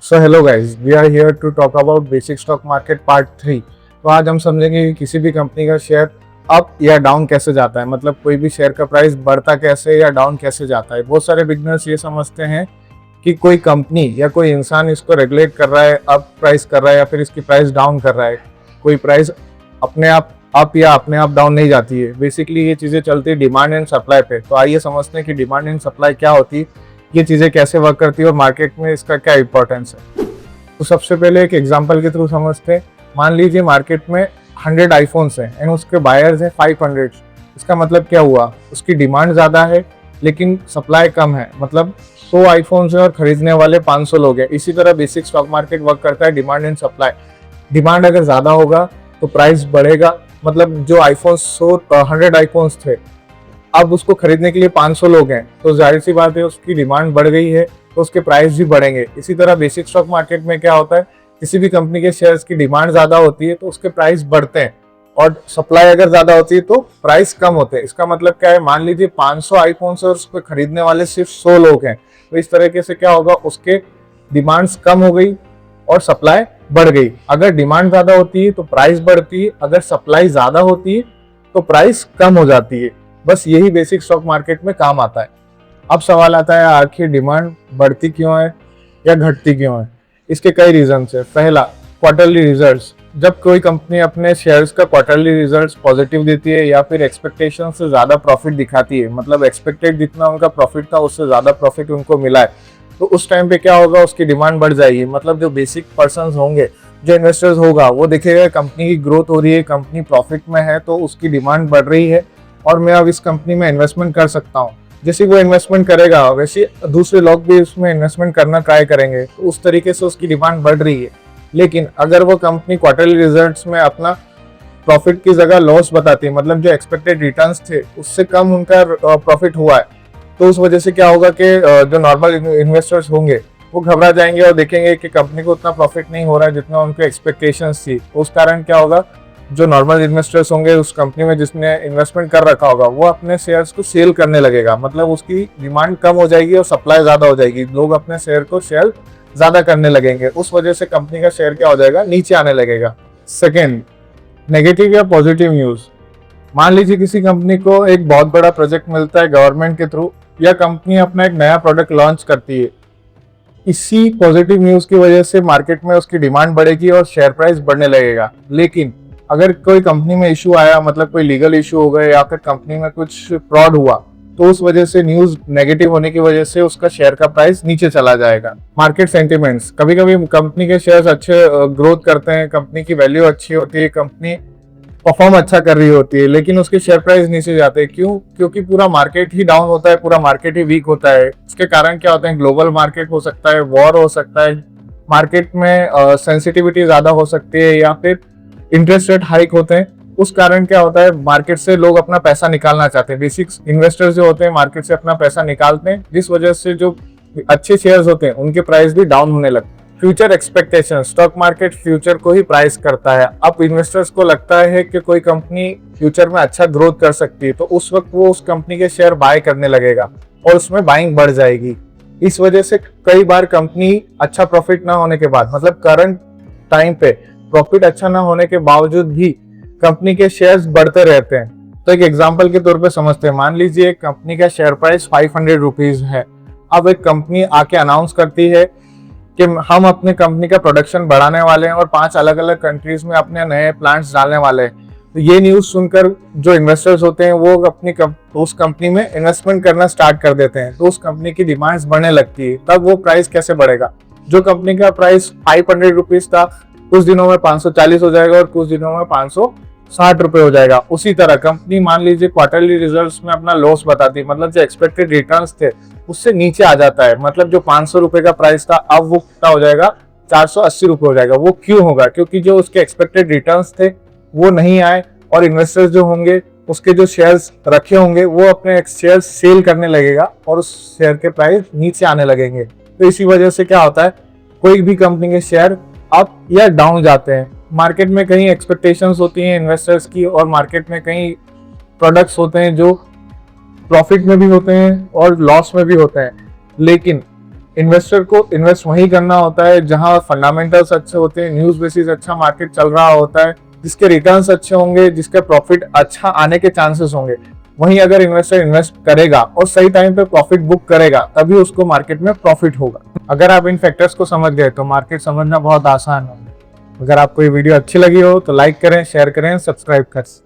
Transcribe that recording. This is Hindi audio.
So hello guys, we are here to talk about basic stock market part 3। तो आज हम समझेंगे कि किसी भी कंपनी का शेयर अप या डाउन कैसे जाता है, मतलब कोई भी शेयर का प्राइस बढ़ता कैसे या डाउन कैसे जाता है। बहुत सारे बिगनर्स ये समझते हैं कि कोई कंपनी या कोई इंसान इसको रेगुलेट कर रहा है, अप प्राइस कर रहा है या फिर इसकी प्राइस डाउन कर रहा है। कोई प्राइस अपने आप अप या अपने आप डाउन नहीं जाती है। बेसिकली ये चीज़ें चलती है डिमांड एंड सप्लाई पे। तो आइए समझते हैं कि डिमांड एंड सप्लाई क्या होती है, ये चीज़ें कैसे वर्क करती है और मार्केट में इसका क्या इंपॉर्टेंस है। तो सबसे पहले एक एग्जांपल के थ्रू समझते हैं। मान लीजिए मार्केट में 100 आईफोन्स हैं एंड उसके बायर्स हैं 500। इसका मतलब क्या हुआ, उसकी डिमांड ज़्यादा है लेकिन सप्लाई कम है, मतलब 100 आईफोन्स है और खरीदने वाले 500 लोग हैं। इसी तरह बेसिक स्टॉक मार्केट वर्क करता है, डिमांड एंड सप्लाई। डिमांड अगर ज़्यादा होगा तो प्राइस बढ़ेगा, मतलब जो आईफोन 100 आईफोन्स थे, अब उसको खरीदने के लिए 500 लोग हैं, तो जाहिर सी बात है उसकी डिमांड बढ़ गई है तो उसके प्राइस भी बढ़ेंगे। इसी तरह बेसिक स्टॉक मार्केट में क्या होता है, किसी भी कंपनी के शेयर्स की डिमांड ज्यादा होती है तो उसके प्राइस बढ़ते हैं और सप्लाई अगर ज्यादा होती है तो प्राइस कम होते हैं। इसका मतलब क्या है, मान लीजिए 500 आईफोन से उसको खरीदने वाले सिर्फ 100 लोग हैं, तो इस तरीके से क्या होगा, उसके डिमांड्स कम हो गई और सप्लाई बढ़ गई। अगर डिमांड ज्यादा होती है तो प्राइस बढ़ती है, अगर सप्लाई ज्यादा होती है तो प्राइस कम हो जाती है। बस यही बेसिक स्टॉक मार्केट में काम आता है। अब सवाल आता है, आखिर डिमांड बढ़ती क्यों है या घटती क्यों है। इसके कई रीजंस है। पहला, क्वार्टरली रिजल्ट्स। जब कोई कंपनी अपने शेयर्स का क्वार्टरली रिजल्ट्स पॉजिटिव देती है या फिर एक्सपेक्टेशन से ज्यादा प्रॉफिट दिखाती है, मतलब एक्सपेक्टेड जितना उनका प्रॉफिट था उससे ज्यादा प्रॉफिट उनको मिला है, तो उस टाइम पे क्या होगा, उसकी डिमांड बढ़ जाएगी। मतलब जो बेसिक पर्सन होंगे, जो इन्वेस्टर्स होगा, वो देखेगा कंपनी की ग्रोथ हो रही है, कंपनी प्रॉफिट में है तो उसकी डिमांड बढ़ रही है और मैं अब इस कंपनी में इन्वेस्टमेंट कर सकता हूँ। जैसे वो इन्वेस्टमेंट करेगा वैसे दूसरे लोग भी उसमें इन्वेस्टमेंट करना ट्राई करेंगे, तो उस तरीके से उसकी डिमांड बढ़ रही है। लेकिन अगर वो कंपनी क्वार्टरली रिजल्ट्स में अपना प्रॉफिट की जगह लॉस बताती है, मतलब जो एक्सपेक्टेड रिटर्न्स थे उससे कम उनका प्रॉफिट हुआ है, तो उस वजह से क्या होगा कि जो नॉर्मल इन्वेस्टर्स होंगे वो घबरा जाएंगे और देखेंगे कि कंपनी को उतना प्रॉफिट नहीं हो रहा है जितना उनकी एक्सपेक्टेशंस थी। उस कारण क्या होगा, जो नॉर्मल इन्वेस्टर्स होंगे उस कंपनी में जिसने इन्वेस्टमेंट कर रखा होगा, वो अपने शेयर्स को सेल करने लगेगा, मतलब उसकी डिमांड कम हो जाएगी और सप्लाई ज्यादा हो जाएगी। लोग अपने शेयर को सेल ज्यादा करने लगेंगे, उस वजह से कंपनी का शेयर क्या हो जाएगा, नीचे आने लगेगा। सेकेंड, नेगेटिव या पॉजिटिव न्यूज। मान लीजिए किसी कंपनी को एक बहुत बड़ा प्रोजेक्ट मिलता है गवर्नमेंट के थ्रू, या कंपनी अपना एक नया प्रोडक्ट लॉन्च करती है। इसी पॉजिटिव न्यूज की वजह से मार्केट में उसकी डिमांड बढ़ेगी और शेयर प्राइस बढ़ने लगेगा। लेकिन अगर कोई कंपनी में इशू आया, मतलब कोई लीगल इशू हो गया या फिर कंपनी में कुछ फ्रॉड हुआ, तो उस वजह से न्यूज नेगेटिव होने की वजह से उसका शेयर का प्राइस नीचे चला जाएगा। Market sentiments. कभी कभी कंपनी के शेयर्स अच्छे ग्रोथ करते हैं, कंपनी की वैल्यू अच्छी होती है, कंपनी परफॉर्म अच्छा कर रही होती है, लेकिन उसके शेयर प्राइस नीचे जाते हैं। क्यों? क्योंकि पूरा मार्केट ही डाउन होता है, पूरा मार्केट ही वीक होता है। इसके कारण क्या होते हैं, ग्लोबल मार्केट हो सकता है, वॉर हो सकता है, मार्केट में सेंसिटिविटी ज्यादा हो सकती है, या फिर इंटरेस्ट रेट हाइक होते हैं। उस कारण क्या होता है, मार्केट से लोग अपना पैसा निकालना चाहते हैं। बेसिक इन्वेस्टर्स जो होते हैं मार्केट से अपना पैसा निकालते हैं, जिस वजह से जो अच्छे शेयर्स होते हैं उनके प्राइस भी डाउन होने लगते हैं। Future expectation. Stock market future को ही प्राइस करता है। अब इन्वेस्टर्स को लगता है कि कोई कंपनी फ्यूचर में अच्छा ग्रोथ कर सकती है, तो उस वक्त वो उस कंपनी के शेयर बाय करने लगेगा और उसमें बाइंग बढ़ जाएगी। इस वजह से कई बार कंपनी अच्छा प्रॉफिट ना होने के बाद, मतलब करंट टाइम पे प्रॉफिट अच्छा ना होने के बावजूद भी कंपनी के शेयर्स बढ़ते रहते हैं। तो एक एग्जांपल के तौर पे समझते हैं। मान लीजिए एक कंपनी का शेयर प्राइस 500 रुपीज है। अब एक कंपनी आके अनाउंस करती है कि हम अपने कंपनी का प्रोडक्शन बढ़ाने वाले हैं और 5 अलग अलग कंट्रीज में अपने नए प्लांट्स डालने वाले हैं। तो ये न्यूज सुनकर जो इन्वेस्टर्स होते हैं वो अपनी उस कंपनी में इन्वेस्टमेंट करना स्टार्ट कर देते हैं, तो उस कंपनी की डिमांड्स बढ़ने लगती है। तब वो प्राइस कैसे बढ़ेगा, जो कंपनी का प्राइस 500 रुपीज था कुछ दिनों में 540 हो जाएगा और कुछ दिनों में 560 रुपए हो जाएगा। उसी तरह कंपनी मान लीजिए क्वार्टरली रिजल्ट्स में अपना लॉस बताती है, मतलब जो एक्सपेक्टेड रिटर्न्स थे उससे नीचे आ जाता है, मतलब जो 500 रुपए का प्राइस था अब वो कितना हो जाएगा, 480 रुपए हो जाएगा। वो क्यों होगा? क्योंकि जो उसके एक्सपेक्टेड रिटर्न्स थे वो नहीं आए और इन्वेस्टर्स जो होंगे उसके जो शेयर्स रखे होंगे वो अपने शेयर्स सेल करने लगेगा और उस शेयर के प्राइस नीचे आने लगेंगे। तो इसी वजह से क्या होता है, कोई भी कंपनी के शेयर अप या डाउन जाते हैं। मार्केट में कई एक्सपेक्टेशंस होती हैं इन्वेस्टर्स की, और मार्केट में कई प्रोडक्ट्स होते हैं जो प्रॉफिट में भी होते हैं और लॉस में भी होते हैं। लेकिन इन्वेस्टर को इन्वेस्ट वहीं करना होता है जहां फंडामेंटल्स अच्छे होते हैं, न्यूज बेसिस अच्छा मार्केट चल रहा होता है, जिसके रिटर्न्स अच्छे होंगे, जिसके प्रॉफिट अच्छा आने के चांसेस होंगे। वहीं अगर इन्वेस्टर इन्वेस्ट करेगा और सही टाइम पे प्रॉफिट बुक करेगा, तभी उसको मार्केट में प्रॉफिट होगा। अगर आप इन फैक्टर्स को समझ गए तो मार्केट समझना बहुत आसान है। अगर आपको ये वीडियो अच्छी लगी हो तो लाइक करें, शेयर करें, सब्सक्राइब करें।